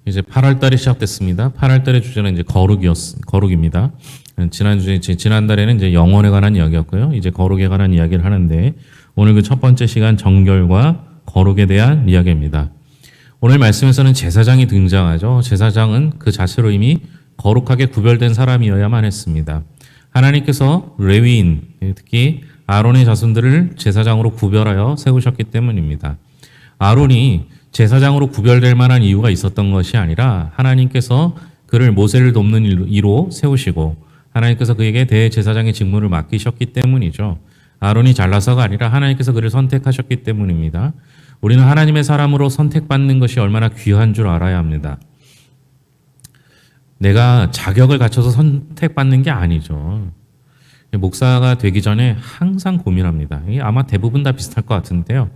이제 8월 달이 시작됐습니다. 8월 달의 주제는 이제 거룩입니다. 지난달에는 이제 영혼에 관한 이야기였고요. 이제 거룩에 관한 이야기를 하는데 오늘 그 첫 번째 시간 정결과 거룩에 대한 이야기입니다. 오늘 말씀에서는 제사장이 등장하죠. 제사장은 그 자체로 이미 거룩하게 구별된 사람이어야만 했습니다. 하나님께서 레위인, 특히 아론의 자손들을 제사장으로 구별하여 세우셨기 때문입니다. 아론이 제사장으로 구별될 만한 이유가 있었던 것이 아니라 하나님께서 그를 모세를 돕는 이로 세우시고 하나님께서 그에게 대제사장의 직무를 맡기셨기 때문이죠. 아론이 잘나서가 아니라 하나님께서 그를 선택하셨기 때문입니다. 우리는 하나님의 사람으로 선택받는 것이 얼마나 귀한 줄 알아야 합니다. 내가 자격을 갖춰서 선택받는 게 아니죠. 목사가 되기 전에 항상 고민합니다. 이게 아마 대부분 다 비슷할 것 같은데요.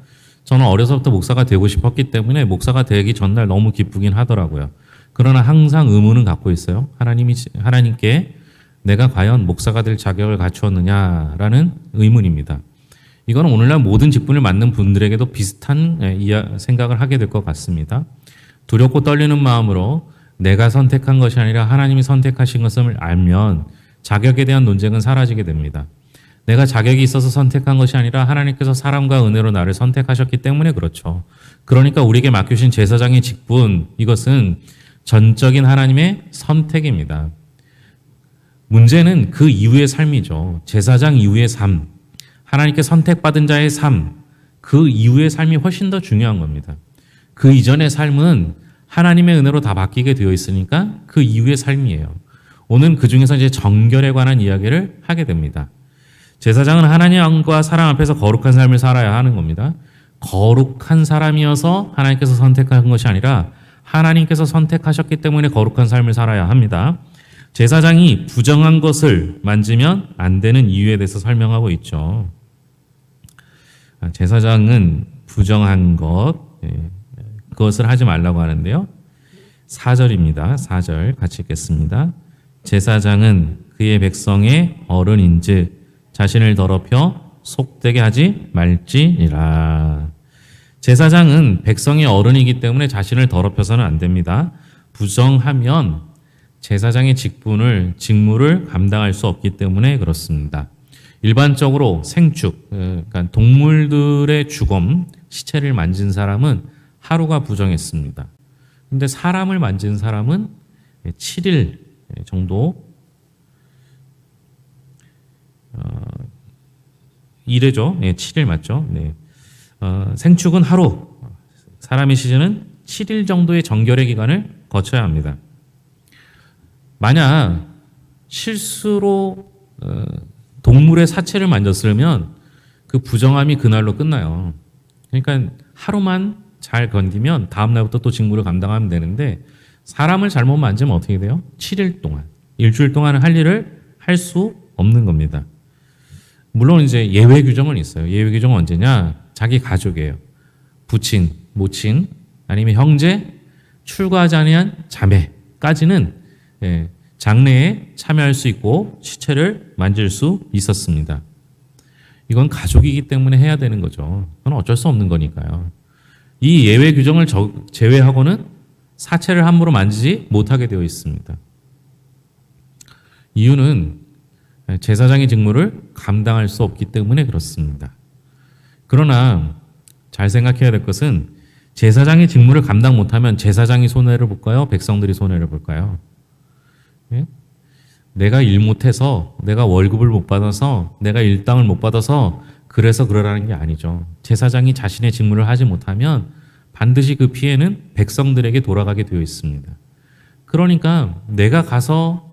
저는 어려서부터 목사가 되고 싶었기 때문에 목사가 되기 전날 너무 기쁘긴 하더라고요. 그러나 항상 의문은 갖고 있어요. 하나님께 내가 과연 목사가 될 자격을 갖추었느냐라는 의문입니다. 이건 오늘날 모든 직분을 맡는 분들에게도 비슷한 생각을 하게 될 것 같습니다. 두렵고 떨리는 마음으로 내가 선택한 것이 아니라 하나님이 선택하신 것을 알면 자격에 대한 논쟁은 사라지게 됩니다. 내가 자격이 있어서 선택한 것이 아니라 하나님께서 사랑과 은혜로 나를 선택하셨기 때문에 그렇죠. 그러니까 우리에게 맡기신 제사장의 직분, 이것은 전적인 하나님의 선택입니다. 문제는 그 이후의 삶이죠. 제사장 이후의 삶, 하나님께 선택받은 자의 삶, 그 이후의 삶이 훨씬 더 중요한 겁니다. 그 이전의 삶은 하나님의 은혜로 다 바뀌게 되어 있으니까 그 이후의 삶이에요. 오늘 그 중에서 이제 정결에 관한 이야기를 하게 됩니다. 제사장은 하나님과 사람 앞에서 거룩한 삶을 살아야 하는 겁니다. 거룩한 사람이어서 하나님께서 선택한 것이 아니라 하나님께서 선택하셨기 때문에 거룩한 삶을 살아야 합니다. 제사장이 부정한 것을 만지면 안 되는 이유에 대해서 설명하고 있죠. 제사장은 부정한 것, 그것을 하지 말라고 하는데요. 4절입니다. 4절 같이 읽겠습니다. 제사장은 그의 백성의 어른인즉 자신을 더럽혀 속되게 하지 말지니라. 제사장은 백성의 어른이기 때문에 자신을 더럽혀서는 안 됩니다. 부정하면 제사장의 직무를 감당할 수 없기 때문에 그렇습니다. 일반적으로 생축, 그러니까 동물들의 주검, 시체를 만진 사람은 하루가 부정했습니다. 근데 사람을 만진 사람은 7일 정도 이래죠. 네, 7일 맞죠? 네. 생축은 하루, 사람의 시즌은 7일 정도의 정결의 기간을 거쳐야 합니다. 만약 실수로 동물의 사체를 만졌으면 그 부정함이 그날로 끝나요. 그러니까 하루만 잘 견디면 다음 날부터 또 직무를 감당하면 되는데 사람을 잘못 만지면 어떻게 돼요? 7일 동안, 일주일 동안 할 일을 할 수 없는 겁니다. 물론 이제 예외 규정은 있어요. 예외 규정은 언제냐? 자기 가족이에요. 부친, 모친, 아니면 형제, 출가하지 아니한 자매까지는 장례에 참여할 수 있고 시체를 만질 수 있었습니다. 이건 가족이기 때문에 해야 되는 거죠. 그건 어쩔 수 없는 거니까요. 이 예외 규정을 제외하고는 사체를 함부로 만지지 못하게 되어 있습니다. 이유는 제사장의 직무를 감당할 수 없기 때문에 그렇습니다. 그러나 잘 생각해야 될 것은 제사장의 직무를 감당 못하면 제사장이 손해를 볼까요? 백성들이 손해를 볼까요? 예? 내가 일 못해서, 내가 월급을 못 받아서, 내가 일당을 못 받아서 그래서 그러라는 게 아니죠. 제사장이 자신의 직무를 하지 못하면 반드시 그 피해는 백성들에게 돌아가게 되어 있습니다. 그러니까 내가 가서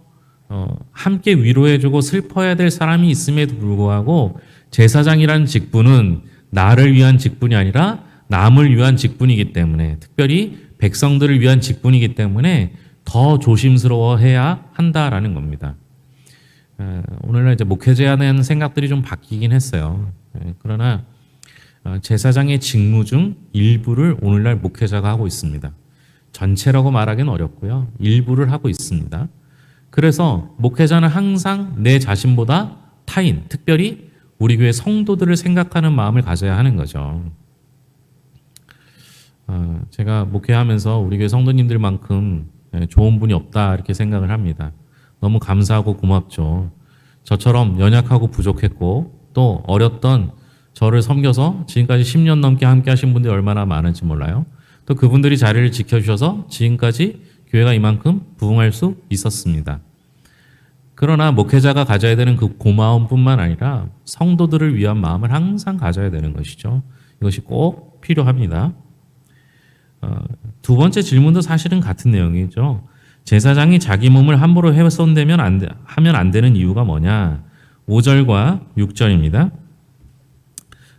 함께 위로해주고 슬퍼해야 될 사람이 있음에도 불구하고 제사장이라는 직분은 나를 위한 직분이 아니라 남을 위한 직분이기 때문에, 특별히 백성들을 위한 직분이기 때문에 더 조심스러워해야 한다라는 겁니다. 오늘날 이제 목회자에 대한 생각들이 좀 바뀌긴 했어요. 그러나 제사장의 직무 중 일부를 오늘날 목회자가 하고 있습니다. 전체라고 말하기는 어렵고요. 일부를 하고 있습니다. 그래서 목회자는 항상 내 자신보다 타인, 특별히 우리 교회 성도들을 생각하는 마음을 가져야 하는 거죠. 제가 목회하면서 우리 교회 성도님들만큼 좋은 분이 없다 이렇게 생각을 합니다. 너무 감사하고 고맙죠. 저처럼 연약하고 부족했고 또 어렸던 저를 섬겨서 지금까지 10년 넘게 함께 하신 분들이 얼마나 많은지 몰라요. 또 그분들이 자리를 지켜주셔서 지금까지 교회가 이만큼 부흥할 수 있었습니다. 그러나 목회자가 가져야 되는 그 고마움뿐만 아니라 성도들을 위한 마음을 항상 가져야 되는 것이죠. 이것이 꼭 필요합니다. 두 번째 질문도 사실은 같은 내용이죠. 제사장이 자기 몸을 함부로 훼손되면 하면 안 되는 이유가 뭐냐? 5절과 6절입니다.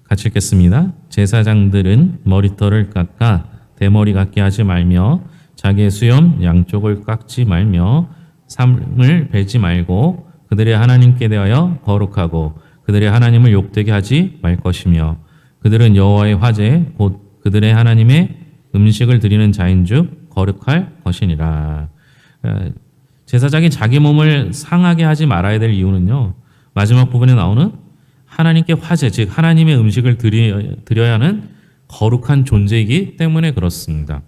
같이 읽겠습니다. 제사장들은 머리털을 깎아 대머리 같게 하지 말며 자기의 수염 양쪽을 깎지 말며 삶을 베지 말고 그들의 하나님께 대하여 거룩하고 그들의 하나님을 욕되게 하지 말 것이며 그들은 여호와의 화제 곧 그들의 하나님의 음식을 드리는 자인즉 거룩할 것이니라. 제사장이 자기 몸을 상하게 하지 말아야 될 이유는요. 마지막 부분에 나오는 하나님께 화제 즉 하나님의 음식을 드려야 하는 거룩한 존재이기 때문에 그렇습니다.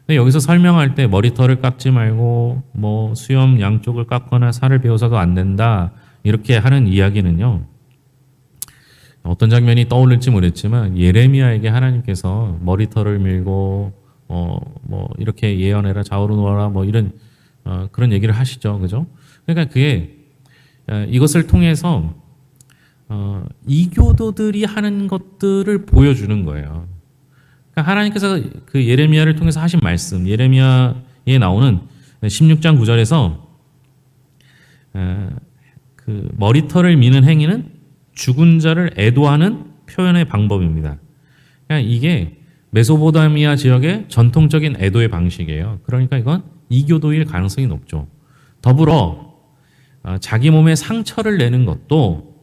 여기서 설명할 때 머리털을 깎지 말고 뭐 수염 양쪽을 깎거나 살을 베어서도 안 된다 이렇게 하는 이야기는요. 어떤 장면이 떠오를지 모르겠지만 예레미야에게 하나님께서 머리털을 밀고 뭐 이렇게 예언해라 좌우로 놓아라 뭐 이런 그런 얘기를 하시죠, 그죠? 그러니까 그게 이것을 통해서 이교도들이 하는 것들을 보여주는 거예요. 그러니까 하나님께서 그 예레미야를 통해서 하신 말씀, 예레미야에 나오는 16장 9절에서 그 머리털을 미는 행위는 죽은 자를 애도하는 표현의 방법입니다. 그러니까 이게 메소포타미아 지역의 전통적인 애도의 방식이에요. 그러니까 이건 이교도일 가능성이 높죠. 더불어 자기 몸에 상처를 내는 것도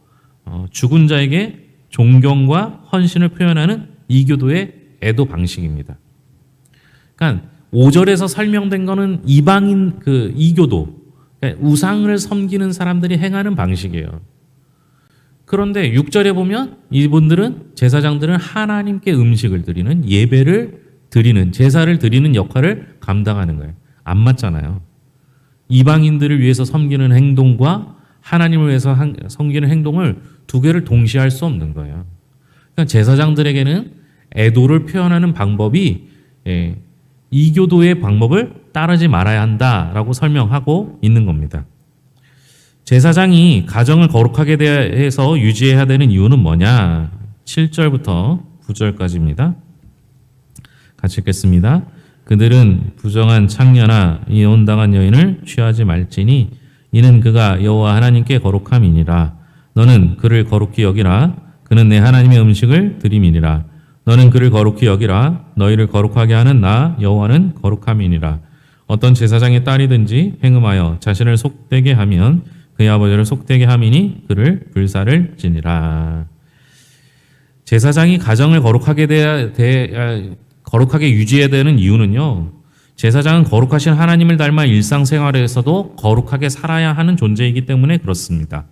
죽은 자에게 존경과 헌신을 표현하는 이교도의 애도 방식입니다. 그러니까 5절에서 설명된 거는 이방인 그 이교도, 그러니까 우상을 섬기는 사람들이 행하는 방식이에요. 그런데 6절에 보면 이분들은 제사장들은 하나님께 음식을 드리는 예배를 드리는 제사를 드리는 역할을 감당하는 거예요. 안 맞잖아요. 이방인들을 위해서 섬기는 행동과 하나님을 위해서 섬기는 행동을 두 개를 동시에 할 수 없는 거예요. 그러니까 제사장들에게는 애도를 표현하는 방법이 이교도의 방법을 따르지 말아야 한다라고 설명하고 있는 겁니다. 제사장이 가정을 거룩하게 대해서 유지해야 되는 이유는 뭐냐? 7절부터 9절까지입니다. 같이 읽겠습니다. 그들은 부정한 창녀나 이혼당한 여인을 취하지 말지니 이는 그가 여호와 하나님께 거룩함이니라. 너는 그를 거룩히 여기라. 그는 내 하나님의 음식을 드림이니라. 너는 그를 거룩히 여기라. 너희를 거룩하게 하는 나 여호와는 거룩함이니라. 어떤 제사장의 딸이든지 행음하여 자신을 속되게 하면 그의 아버지를 속되게 함이니 그를 불사를 지니라. 제사장이 가정을 거룩하게 유지해야 되는 이유는요. 제사장은 거룩하신 하나님을 닮아 일상생활에서도 거룩하게 살아야 하는 존재이기 때문에 그렇습니다.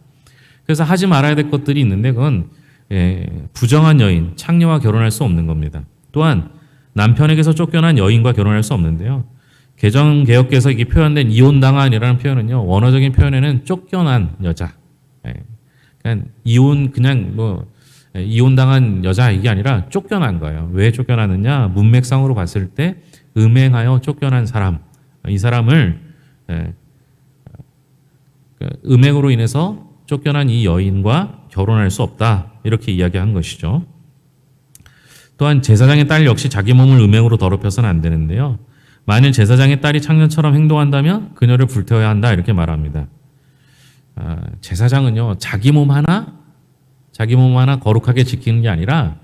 그래서 하지 말아야 될 것들이 있는데 그건 부정한 여인, 창녀와 결혼할 수 없는 겁니다. 또한 남편에게서 쫓겨난 여인과 결혼할 수 없는데요. 개정개혁에서 이게 표현된 이혼당한이라는 표현은요. 원어적인 표현에는 쫓겨난 여자. 그러니까 이혼당한 여자 이게 아니라 쫓겨난 거예요. 왜 쫓겨났느냐? 문맥상으로 봤을 때 음행하여 쫓겨난 사람. 이 사람을 음행으로 인해서 쫓겨난 이 여인과 결혼할 수 없다. 이렇게 이야기한 것이죠. 또한 제사장의 딸 역시 자기 몸을 음행으로 더럽혀서는 안 되는데요. 만일 제사장의 딸이 창녀처럼 행동한다면 그녀를 불태워야 한다 이렇게 말합니다. 제사장은요 자기 몸 하나 거룩하게 지키는 게 아니라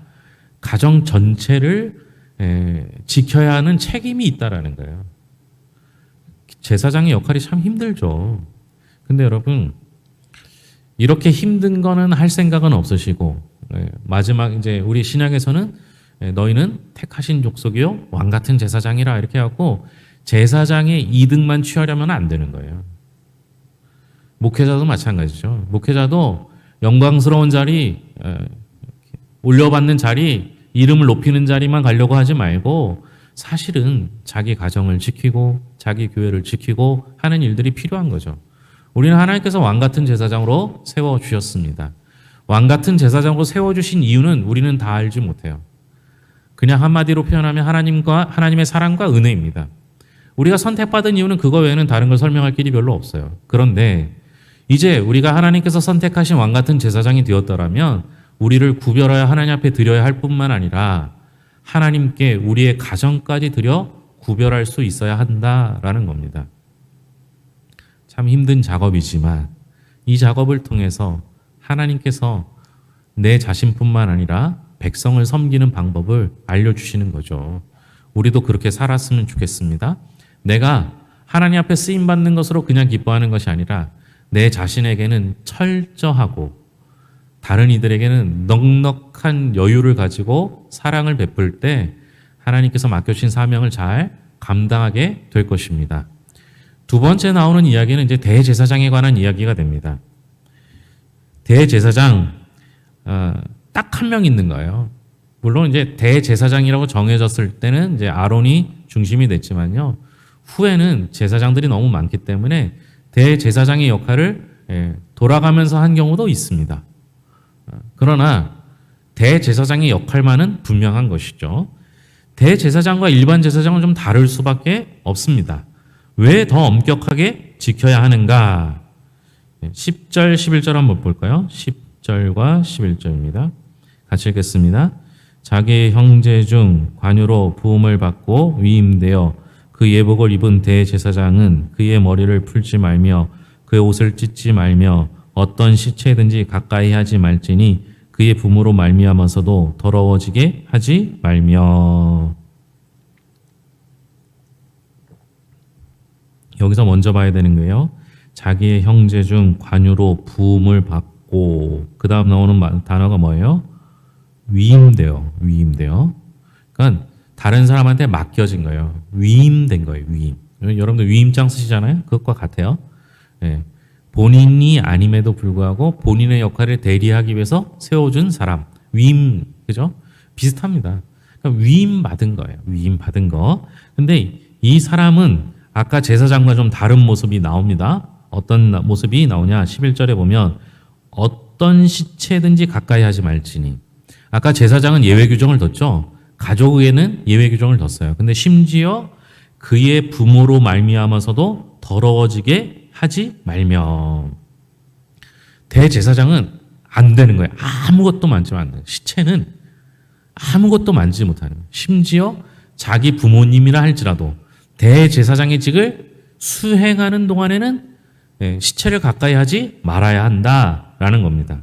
가정 전체를 지켜야 하는 책임이 있다라는 거예요. 제사장의 역할이 참 힘들죠. 근데 여러분 이렇게 힘든 거는 할 생각은 없으시고 마지막 이제 우리 신약에서는 너희는 택하신 족속이요 왕 같은 제사장이라 이렇게 하고 제사장의 이득만 취하려면 안 되는 거예요. 목회자도 마찬가지죠. 목회자도 영광스러운 자리, 올려받는 자리, 이름을 높이는 자리만 가려고 하지 말고 사실은 자기 가정을 지키고 자기 교회를 지키고 하는 일들이 필요한 거죠. 우리는 하나님께서 왕 같은 제사장으로 세워주셨습니다. 왕 같은 제사장으로 세워주신 이유는 우리는 다 알지 못해요. 그냥 한마디로 표현하면 하나님의 사랑과 은혜입니다. 우리가 선택받은 이유는 그거 외에는 다른 걸 설명할 길이 별로 없어요. 그런데 이제 우리가 하나님께서 선택하신 왕 같은 제사장이 되었더라면 우리를 구별하여 하나님 앞에 드려야 할 뿐만 아니라 하나님께 우리의 가정까지 드려 구별할 수 있어야 한다라는 겁니다. 참 힘든 작업이지만 이 작업을 통해서 하나님께서 내 자신뿐만 아니라 백성을 섬기는 방법을 알려주시는 거죠. 우리도 그렇게 살았으면 좋겠습니다. 내가 하나님 앞에 쓰임받는 것으로 그냥 기뻐하는 것이 아니라 내 자신에게는 철저하고 다른 이들에게는 넉넉한 여유를 가지고 사랑을 베풀 때 하나님께서 맡겨주신 사명을 잘 감당하게 될 것입니다. 두 번째 나오는 이야기는 이제 대제사장에 관한 이야기가 됩니다. 대제사장 딱 한 명 있는 거예요. 물론 이제 대제사장이라고 정해졌을 때는 이제 아론이 중심이 됐지만요. 후에는 제사장들이 너무 많기 때문에 대제사장의 역할을 돌아가면서 한 경우도 있습니다. 그러나 대제사장의 역할만은 분명한 것이죠. 대제사장과 일반 제사장은 좀 다를 수밖에 없습니다. 왜 더 엄격하게 지켜야 하는가? 10절, 11절 한번 볼까요? 10절과 11절입니다. 같이 읽겠습니다. 자기의 형제 중 관유로 부음을 받고 위임되어 그 예복을 입은 대제사장은 그의 머리를 풀지 말며 그의 옷을 찢지 말며 어떤 시체든지 가까이 하지 말지니 그의 부모로 말미암아서도 더러워지게 하지 말며. 여기서 먼저 봐야 되는 거예요. 자기의 형제 중 관유로 부음을 받고 그 다음 나오는 단어가 뭐예요? 위임돼요. 위임돼요. 그러니까 다른 사람한테 맡겨진 거예요. 위임된 거예요. 위임. 여러분들 위임장 쓰시잖아요. 그것과 같아요. 네. 본인이 아님에도 불구하고 본인의 역할을 대리하기 위해서 세워준 사람. 위임, 그죠? 비슷합니다. 그러니까 위임 받은 거예요. 위임 받은 거. 근데 이 사람은 아까 제사장과 좀 다른 모습이 나옵니다. 어떤 모습이 나오냐? 11절에 보면 어떤 시체든지 가까이 하지 말지니. 아까 제사장은 예외 규정을 뒀죠. 가족에는 예외 규정을 뒀어요. 근데 심지어 그의 부모로 말미암아서도 더러워지게 하지 말며. 대제사장은 안 되는 거예요. 아무것도 만지면 안 돼요. 시체는 아무것도 만지지 못하는 거예요. 심지어 자기 부모님이라 할지라도 대제사장의 직을 수행하는 동안에는 시체를 가까이 하지 말아야 한다라는 겁니다.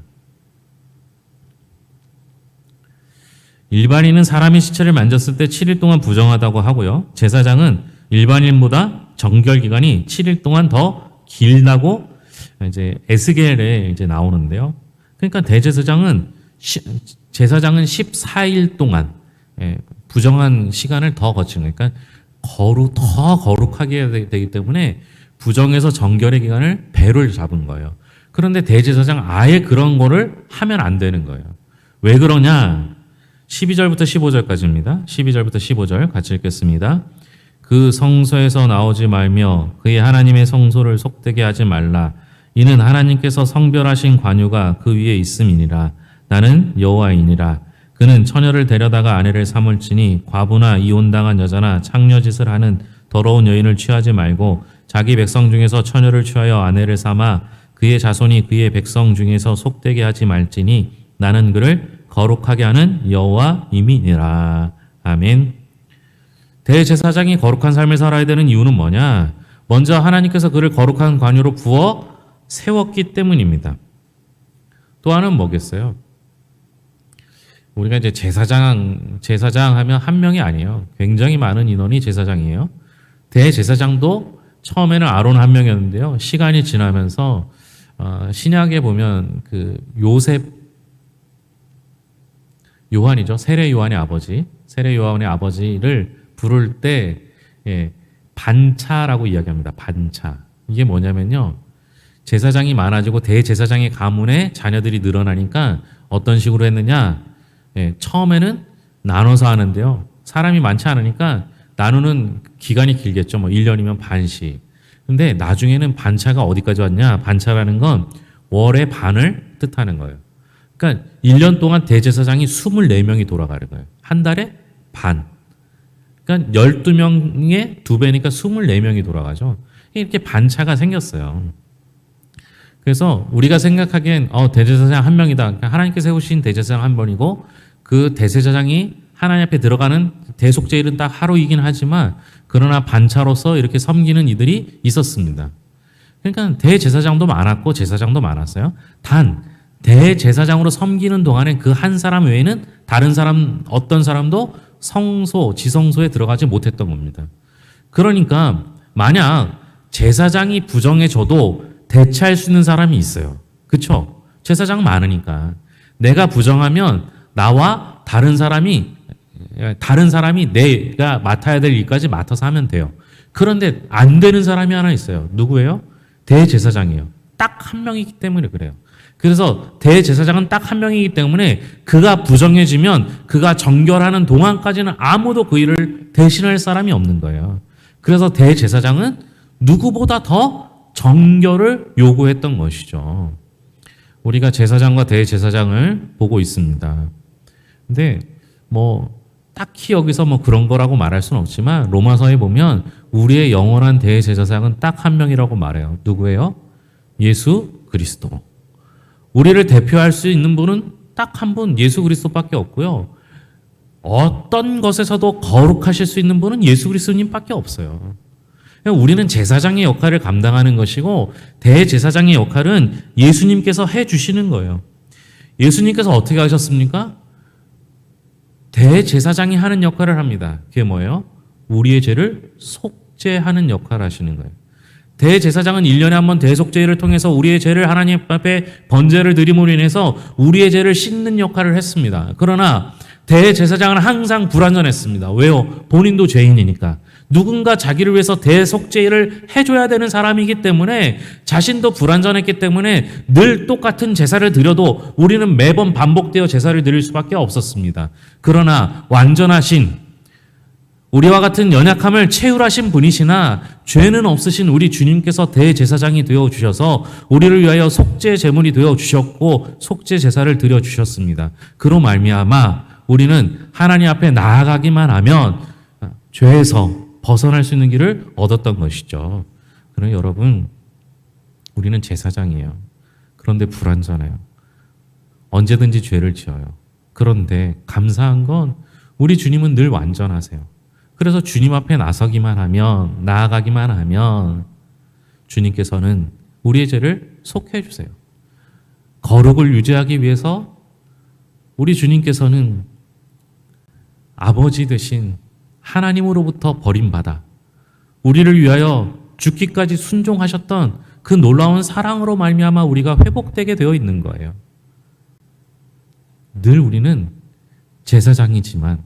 일반인은 사람의 시체를 만졌을 때 7일 동안 부정하다고 하고요. 제사장은 일반인보다 정결 기간이 7일 동안 더 길다고 이제 에스겔에 이제 나오는데요. 그러니까 대제사장은 제사장은 14일 동안 부정한 시간을 더 거치는 거예요. 그러니까 더 거룩하게 해야 되기 때문에 부정에서 정결의 기간을 배를 잡은 거예요. 그런데 대제사장 아예 그런 거를 하면 안 되는 거예요. 왜 그러냐? 12절부터 15절까지입니다. 12절부터 15절 같이 읽겠습니다. 그 성소에서 나오지 말며 그의 하나님의 성소를 속되게 하지 말라. 이는 하나님께서 성별하신 관유가 그 위에 있음이니라. 나는 여호와이니라. 그는 처녀를 데려다가 아내를 삼을지니 과부나 이혼당한 여자나 창녀짓을 하는 더러운 여인을 취하지 말고 자기 백성 중에서 처녀를 취하여 아내를 삼아 그의 자손이 그의 백성 중에서 속되게 하지 말지니 나는 그를 거룩하게 하는 여호와임이니라. 아멘. 대제사장이 거룩한 삶을 살아야 되는 이유는 뭐냐? 먼저 하나님께서 그를 거룩한 관유로 부어 세웠기 때문입니다. 또 하나는 뭐겠어요? 우리가 이제 제사장 하면 한 명이 아니에요. 굉장히 많은 인원이 제사장이에요. 대제사장도 처음에는 아론 한 명이었는데요. 시간이 지나면서 신약에 보면 그 요한이죠. 세례 요한의 아버지를 부를 때 반차라고 이야기합니다. 반차. 이게 뭐냐면요. 제사장이 많아지고 대제사장의 가문에 자녀들이 늘어나니까 어떤 식으로 했느냐. 처음에는 나눠서 하는데요. 사람이 많지 않으니까 나누는 기간이 길겠죠. 뭐 1년이면 반씩. 근데 나중에는 반차가 어디까지 왔냐? 반차라는 건 월의 반을 뜻하는 거예요. 그러니까 1년 동안 대제사장이 24명이 돌아가는 거예요. 한 달에 반. 그러니까 12명의 2배니까 24명이 돌아가죠. 이렇게 반차가 생겼어요. 그래서 우리가 생각하기엔 대제사장 한 명이다. 그러니까 하나님께 세우신 대제사장 한 번이고 그 대제사장이 하나님 앞에 들어가는 대속죄일은 딱 하루이긴 하지만 그러나 반차로서 이렇게 섬기는 이들이 있었습니다. 그러니까 대제사장도 많았고 제사장도 많았어요. 단 대제사장으로 섬기는 동안에 그 한 사람 외에는 다른 사람 어떤 사람도 성소, 지성소에 들어가지 못했던 겁니다. 그러니까 만약 제사장이 부정해져도 대체할 수 있는 사람이 있어요. 그렇죠? 제사장 많으니까. 내가 부정하면 나와 다른 사람이 내가 맡아야 될 일까지 맡아서 하면 돼요. 그런데 안 되는 사람이 하나 있어요. 누구예요? 대제사장이에요. 딱 한 명이기 때문에 그래요. 그래서 대제사장은 딱 한 명이기 때문에 그가 부정해지면 그가 정결하는 동안까지는 아무도 그 일을 대신할 사람이 없는 거예요. 그래서 대제사장은 누구보다 더 정결을 요구했던 것이죠. 우리가 제사장과 대제사장을 보고 있습니다. 근데 딱히 여기서 그런 거라고 말할 수는 없지만 로마서에 보면 우리의 영원한 대제사장은 딱 한 명이라고 말해요. 누구예요? 예수 그리스도. 우리를 대표할 수 있는 분은 딱 한 분, 예수 그리스도밖에 없고요. 어떤 것에서도 거룩하실 수 있는 분은 예수 그리스도님밖에 없어요. 우리는 제사장의 역할을 감당하는 것이고 대제사장의 역할은 예수님께서 해주시는 거예요. 예수님께서 어떻게 하셨습니까? 대제사장이 하는 역할을 합니다. 그게 뭐예요? 우리의 죄를 속죄하는 역할을 하시는 거예요. 대제사장은 1년에 한 번 대속죄를 통해서 우리의 죄를 하나님 앞에 번제를 드림으로 인해서 우리의 죄를 씻는 역할을 했습니다. 그러나 대제사장은 항상 불완전했습니다. 왜요? 본인도 죄인이니까. 누군가 자기를 위해서 대속죄를 해줘야 되는 사람이기 때문에 자신도 불완전했기 때문에 늘 똑같은 제사를 드려도 우리는 매번 반복되어 제사를 드릴 수밖에 없었습니다. 그러나 완전하신 우리와 같은 연약함을 채울하신 분이시나 죄는 없으신 우리 주님께서 대제사장이 되어 주셔서 우리를 위하여 속죄 제물이 되어 주셨고 속죄 제사를 드려 주셨습니다. 그로 말미암아 우리는 하나님 앞에 나아가기만 하면 죄에서 벗어날 수 있는 길을 얻었던 것이죠. 그러나 여러분, 우리는 제사장이에요. 그런데 불완전해요. 언제든지 죄를 지어요. 그런데 감사한 건 우리 주님은 늘 완전하세요. 그래서 주님 앞에 나아가기만 하면 주님께서는 우리의 죄를 속해 주세요. 거룩을 유지하기 위해서 우리 주님께서는 아버지 되신 하나님으로부터 버림받아 우리를 위하여 죽기까지 순종하셨던 그 놀라운 사랑으로 말미암아 우리가 회복되게 되어 있는 거예요. 늘 우리는 제사장이지만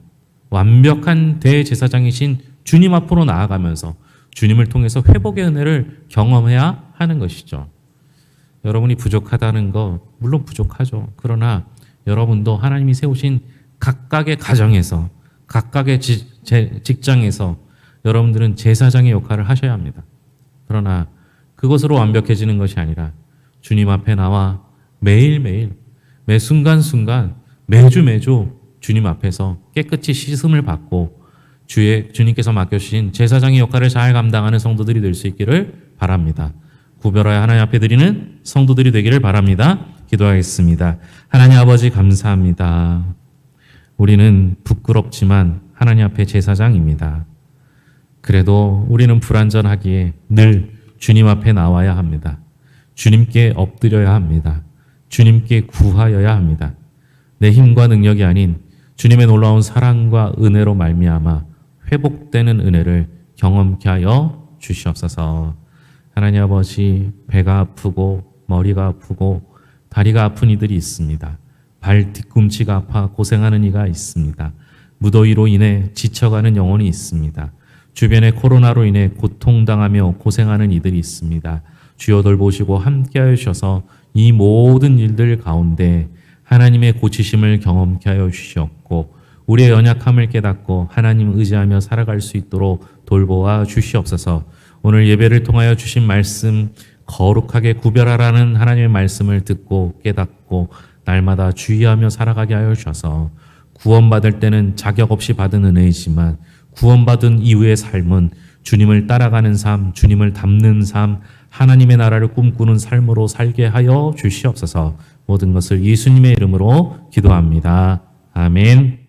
완벽한 대제사장이신 주님 앞으로 나아가면서 주님을 통해서 회복의 은혜를 경험해야 하는 것이죠. 여러분이 부족하다는 거 물론 부족하죠. 그러나 여러분도 하나님이 세우신 각각의 가정에서 각각의 직장에서 여러분들은 제사장의 역할을 하셔야 합니다. 그러나 그것으로 완벽해지는 것이 아니라 주님 앞에 나와 매일매일 매 순간순간 매주 주님 앞에서 깨끗이 씻음을 받고 주님께서 맡겨주신 제사장의 역할을 잘 감당하는 성도들이 될 수 있기를 바랍니다. 구별하여 하나님 앞에 드리는 성도들이 되기를 바랍니다. 기도하겠습니다. 하나님 아버지 감사합니다. 우리는 부끄럽지만 하나님 앞에 제사장입니다. 그래도 우리는 불완전하기에 늘 주님 앞에 나와야 합니다. 주님께 엎드려야 합니다. 주님께 구하여야 합니다. 내 힘과 능력이 아닌 주님의 놀라운 사랑과 은혜로 말미암아 회복되는 은혜를 경험케 하여 주시옵소서. 하나님 아버지, 배가 아프고 머리가 아프고 다리가 아픈 이들이 있습니다. 발 뒤꿈치가 아파 고생하는 이가 있습니다. 무더위로 인해 지쳐가는 영혼이 있습니다. 주변에 코로나로 인해 고통당하며 고생하는 이들이 있습니다. 주여 돌보시고 함께하여 주셔서 이 모든 일들 가운데 하나님의 고치심을 경험케 하여 주시옵고 우리의 연약함을 깨닫고 하나님 의지하며 살아갈 수 있도록 돌보아 주시옵소서. 오늘 예배를 통하여 주신 말씀 거룩하게 구별하라는 하나님의 말씀을 듣고 깨닫고 날마다 주의하며 살아가게 하여 주셔서 구원받을 때는 자격 없이 받은 은혜이지만 구원받은 이후의 삶은 주님을 따라가는 삶, 주님을 닮는 삶, 하나님의 나라를 꿈꾸는 삶으로 살게 하여 주시옵소서. 모든 것을 예수님의 이름으로 기도합니다. 아멘.